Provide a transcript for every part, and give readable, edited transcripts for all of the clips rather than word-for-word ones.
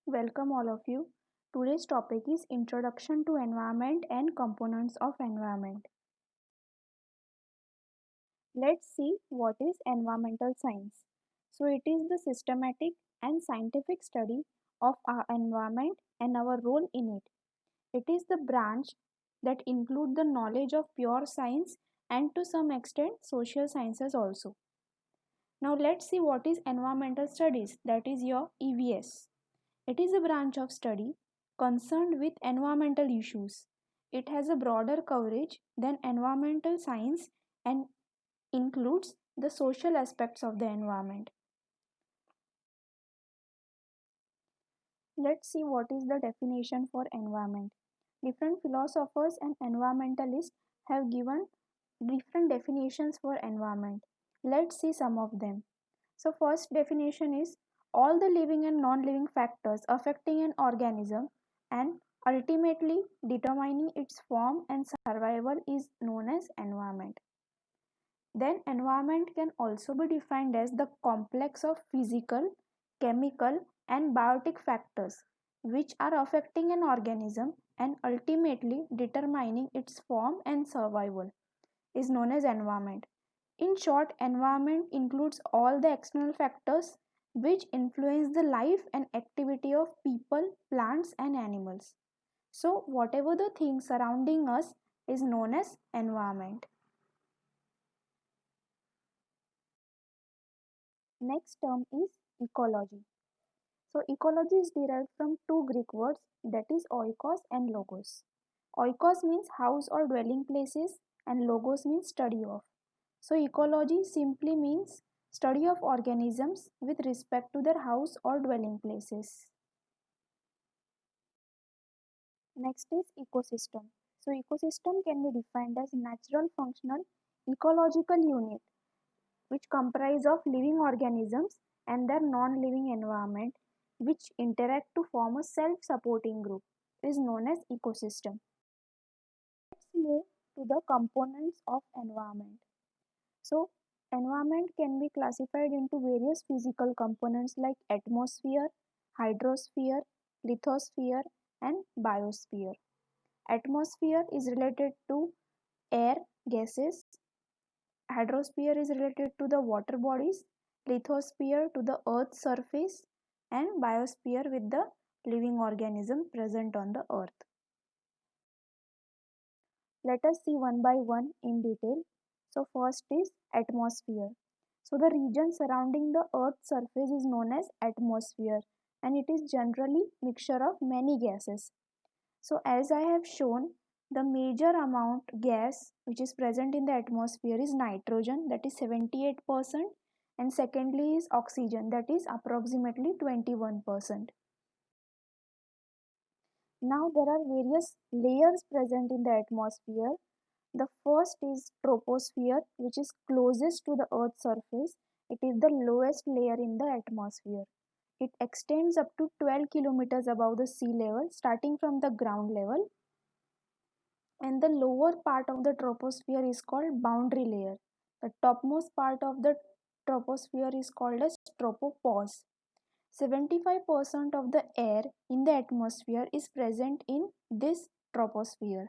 Welcome all of you. Today's topic is Introduction to Environment and Components of Environment. Let's see what is environmental science. So it is the systematic and scientific study of our environment and our role in it. It is the branch that include the knowledge of pure science and to some extent social sciences also. Now let's see what is environmental studies, that is your EVS. It is a branch of study concerned with environmental issues. It has a broader coverage than environmental science and includes the social aspects of the environment. Let's see what is the definition for environment. Different philosophers and environmentalists have given different definitions for environment. Let's see some of them. So first definition is all the living and non-living factors affecting an organism and ultimately determining its form and survival is known as environment. Then environment can also be defined as the complex of physical, chemical and biotic factors which are affecting an organism and ultimately determining its form and survival is known as environment. In short, environment includes all the external factors which influence the life and activity of people, plants and animals. So whatever the things surrounding us is known as environment. Next term is ecology. So ecology is derived from two Greek words, that is oikos and logos. Oikos means house or dwelling places and logos means study of. So ecology simply means study of organisms with respect to their house or dwelling places. Next is ecosystem. So ecosystem can be defined as natural functional ecological unit which comprise of living organisms and their non-living environment which interact to form a self-supporting group is known as ecosystem. Let's move to the components of environment. So environment can be classified into various physical components like atmosphere, hydrosphere, lithosphere and biosphere. Atmosphere is related to air, gases. Hydrosphere is related to the water bodies, lithosphere to the earth's surface and biosphere with the living organism present on the earth. Let us see one by one in detail. So first is atmosphere. So the region surrounding the earth's surface is known as atmosphere and it is generally mixture of many gases. So as I have shown, the major amount gas which is present in the atmosphere is nitrogen, that is 78%, and secondly is oxygen, that is approximately 21%. Now there are various layers present in the atmosphere. The first is troposphere, which is closest to the earth's surface. It is the lowest layer in the atmosphere. It extends up to 12 kilometers above the sea level, starting from the ground level, and the lower part of the troposphere is called boundary layer. The topmost part of the troposphere is called as tropopause. 75% of the air in the atmosphere is present in this troposphere.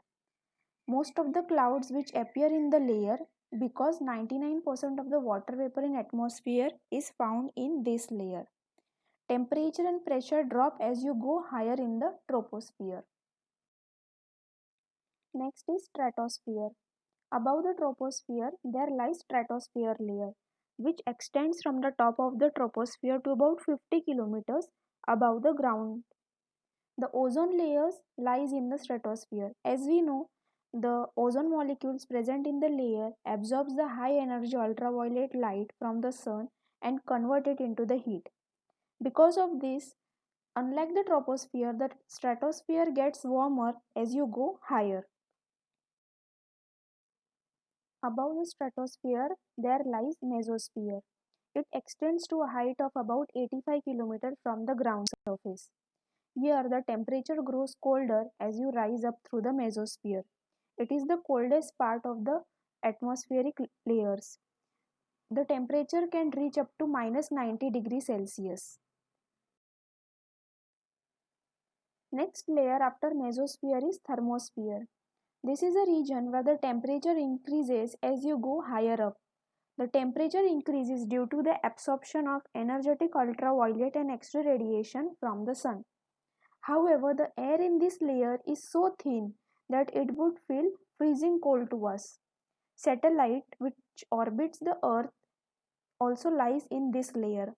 Most of the clouds which appear in the layer because 99% of the water vapor in atmosphere is found in this layer. Temperature and pressure drop as you go higher in the troposphere. Next is stratosphere. Above the troposphere, there lies stratosphere layer, which extends from the top of the troposphere to about 50 kilometers above the ground. The ozone layers lies in the stratosphere. As we know, the ozone molecules present in the layer absorbs the high energy ultraviolet light from the sun and convert it into the heat. Because of this, unlike the troposphere, the stratosphere gets warmer as you go higher. Above the stratosphere, there lies mesosphere. It extends to a height of about 85 km from the ground surface. Here, the temperature grows colder as you rise up through the mesosphere. It is the coldest part of the atmospheric layers. The temperature can reach up to minus 90 degrees Celsius. Next layer after mesosphere is thermosphere. This is a region where the temperature increases as you go higher up. The temperature increases due to the absorption of energetic ultraviolet and X-ray radiation from the sun. However, the air in this layer is so thin that it would feel freezing cold to us. Satellite, which orbits the Earth, also lies in this layer.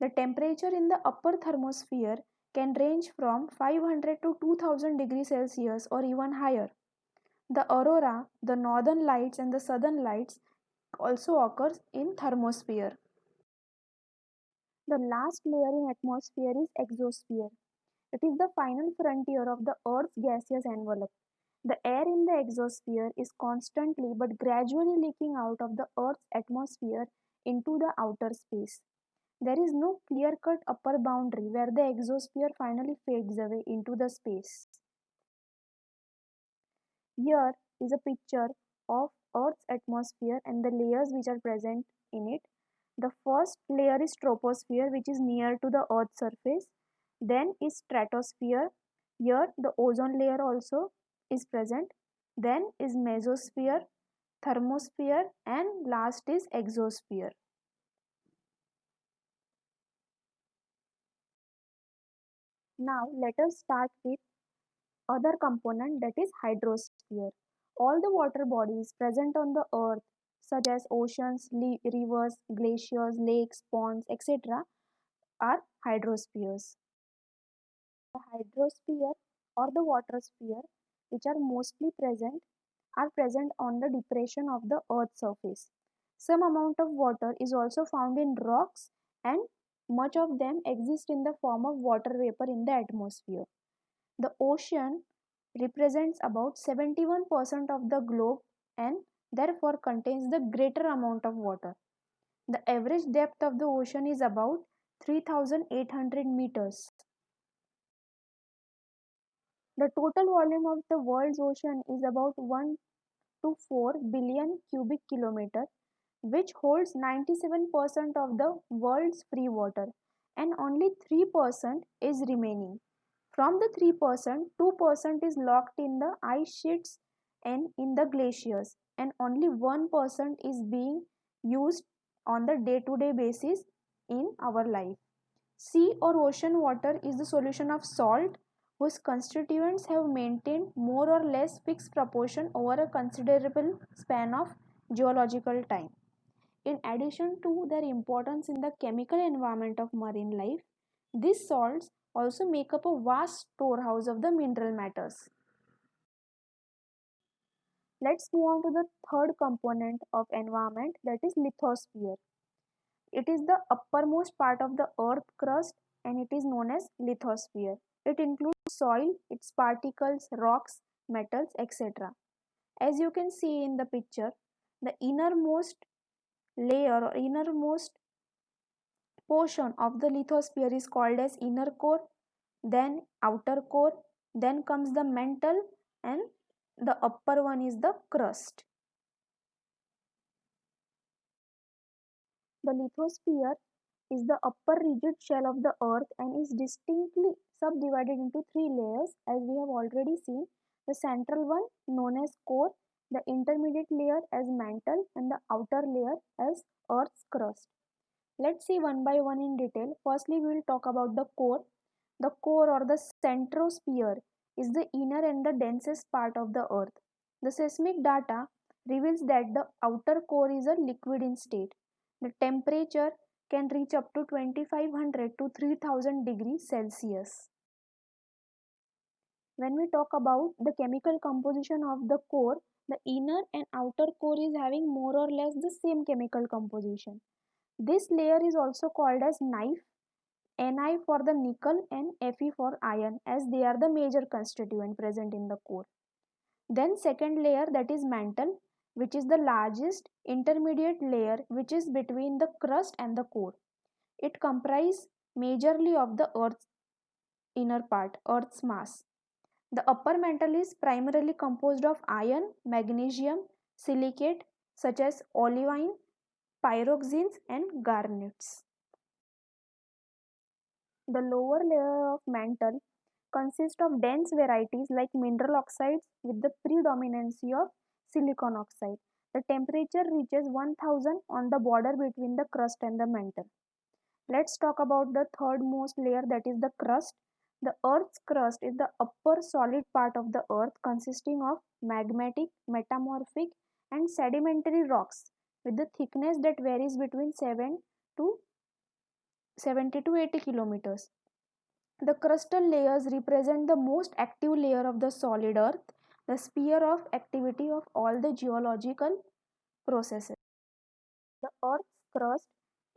The temperature in the upper thermosphere can range from 500 to 2000 degrees Celsius or even higher. The aurora, the northern lights and the southern lights also occurs in thermosphere. The last layer in atmosphere is exosphere. It is the final frontier of the Earth's gaseous envelope. The air in the exosphere is constantly but gradually leaking out of the Earth's atmosphere into the outer space. There is no clear-cut upper boundary where the exosphere finally fades away into the space. Here is a picture of Earth's atmosphere and the layers which are present in it. The first layer is troposphere, which is near to the Earth's surface. Then is stratosphere. Here the ozone layer also is present. Then is mesosphere, thermosphere, and last is exosphere. Now let us start with other component, that is hydrosphere. All the water bodies present on the earth such as oceans, rivers, glaciers, lakes, ponds, etc. are hydrospheres. The hydrosphere or the water sphere, which are mostly present, are present on the depression of the earth's surface. Some amount of water is also found in rocks, and much of them exist in the form of water vapor in the atmosphere. The ocean represents about 71% of the globe and therefore contains the greater amount of water. The average depth of the ocean is about 3,800 meters. The total volume of the world's ocean is about 1 to 4 billion cubic kilometer, which holds 97% of the world's free water, and only 3% is remaining. From the 3%, 2% is locked in the ice sheets and in the glaciers, and only 1% is being used on the day-to-day basis in our life. Sea or ocean water is the solution of salt whose constituents have maintained more or less fixed proportion over a considerable span of geological time. In addition to their importance in the chemical environment of marine life, these salts also make up a vast storehouse of the mineral matters. Let's move on to the third component of environment, that is lithosphere. It is the uppermost part of the earth crust and it is known as lithosphere. It includes soil, its particles, rocks, metals, etc. As you can see in the picture, the innermost layer or innermost portion of the lithosphere is called as inner core, then outer core, then comes the mantle, and the upper one is the crust. The lithosphere is the upper rigid shell of the earth and is distinctly subdivided into three layers as we have already seen. The central one known as core, the intermediate layer as mantle, and the outer layer as earth's crust. Let's see one by one in detail. Firstly, we will talk about the core. The core or the centrosphere is the inner and the densest part of the earth. The seismic data reveals that the outer core is a liquid in state. The temperature can reach up to 2500 to 3000 degrees Celsius. When we talk about the chemical composition of the core, the inner and outer core is having more or less the same chemical composition. This layer is also called as knife, Ni for the nickel and Fe for iron, as they are the major constituent present in the core. Then second layer, that is mantle, which is the largest intermediate layer which is between the crust and the core. It comprises majorly of the earth's inner part, earth's mass. The upper mantle is primarily composed of iron, magnesium, silicate such as olivine, pyroxenes and garnets. The lower layer of mantle consist of dense varieties like mineral oxides with the predominancy of silicon oxide. The temperature reaches 1000 on the border between the crust and the mantle. Let's talk about the third most layer, that is the crust. The Earth's crust is the upper solid part of the Earth consisting of magmatic, metamorphic and sedimentary rocks with the thickness that varies between 7 to 70 to 80 kilometers. The crustal layers represent the most active layer of the solid Earth, the sphere of activity of all the geological processes. The Earth's crust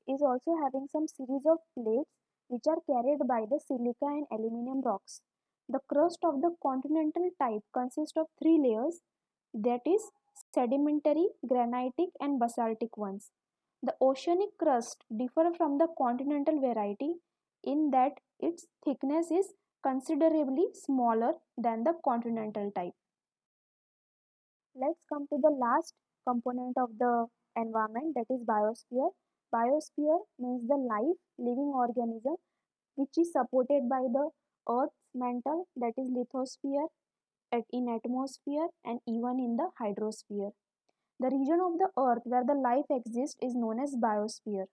is also having some series of plates which are carried by the silica and aluminum rocks. The crust of the continental type consists of three layers, that is sedimentary, granitic and basaltic ones. The oceanic crust differ from the continental variety in that its thickness is considerably smaller than the continental type. Let's come to the last component of the environment, that is biosphere. Biosphere means the life living organism which is supported by the earth's mantle, that is lithosphere, in atmosphere and even in the hydrosphere. The region of the earth where the life exists is known as biosphere.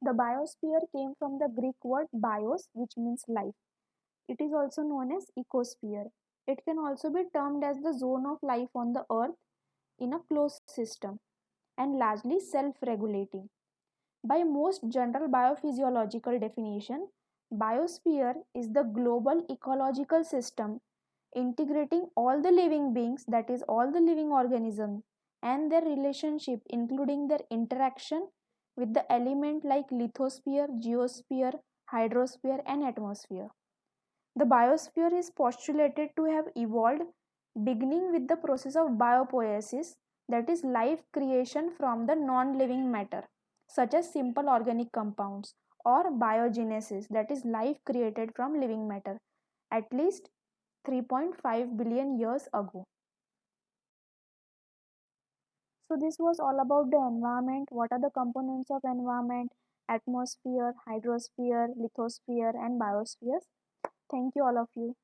The biosphere came from the Greek word bios, which means life. It is also known as ecosphere. It can also be termed as the zone of life on the earth in a closed system and largely self-regulating. By most general biophysiological definition, biosphere is the global ecological system integrating all the living beings, that is all the living organisms and their relationship, including their interaction with the element like lithosphere, geosphere, hydrosphere and atmosphere. The biosphere is postulated to have evolved beginning with the process of biopoiesis, that is life creation from the non-living matter such as simple organic compounds, or biogenesis, that is life created from living matter, at least 3.5 billion years ago. So this was all about the environment. What are the components of environment? Atmosphere, hydrosphere, lithosphere and biospheres. Thank you all of you.